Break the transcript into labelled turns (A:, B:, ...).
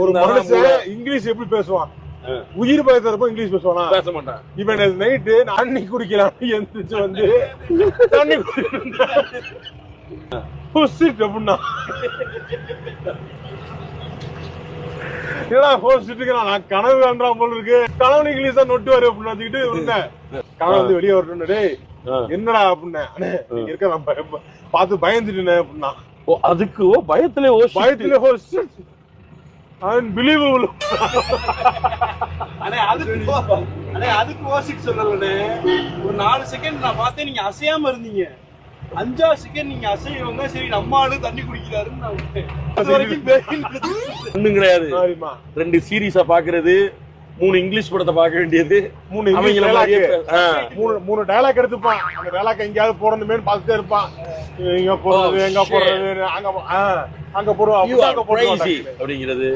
A: ஒரு மனுஷன் இங்கிலீஷ் எப்படி பேசுவான்? உயிர் பயத்தப்ப இங்கிலீஷ் பேசுவானா?
B: பேச மாட்டான்.
A: இப்ப நைட்டு தண்ணி குடிக்கலாம் எந்திரிச்சு வந்து தண்ணி அப்படின்னா நான் கனவு வேண்டாம் போல இருக்கு. கனவு இங்கிலீஷ் தான் நொட்டு வரும் அப்படின்னு வச்சுக்கிட்டு இருந்தேன். கனவு வந்து வெளியே வரணும். டேய் என்னடா அப்படின்னே இருக்க நான் பார்த்து பயந்துட்டேன் அப்படின்னா.
B: அதுக்கு பயத்துல
A: அன்பிலீவபிள்.
C: அதுக்கு ஓசிக் சொல்லலனே. ஒரு 4 செகண்ட் நான் பார்த்தேன், நீங்க அசையாம இருந்தீங்க. 5 செகண்ட் நீங்க அசைவங்க. சரி நம்ம ஆளு தண்ணி குடிக்கிறாருன்னு நான் விட்டேன். அது வரைக்கும்
B: ஒண்ணும் கிடையாது. 2 சீரீஸா பாக்குறது, 3 இங்கிலீஷ் படத்தை பார்க்க வேண்டியது,
A: 3 டயலாக் எடுத்துப்பான். அந்த டயலாக் எங்கேயாவது போடணுமே பார்த்துட்டே இருப்பான். எங்க போடுறது, எங்க போடுறது, அங்க போடுவோம்,
B: அப்படிங்கிறது.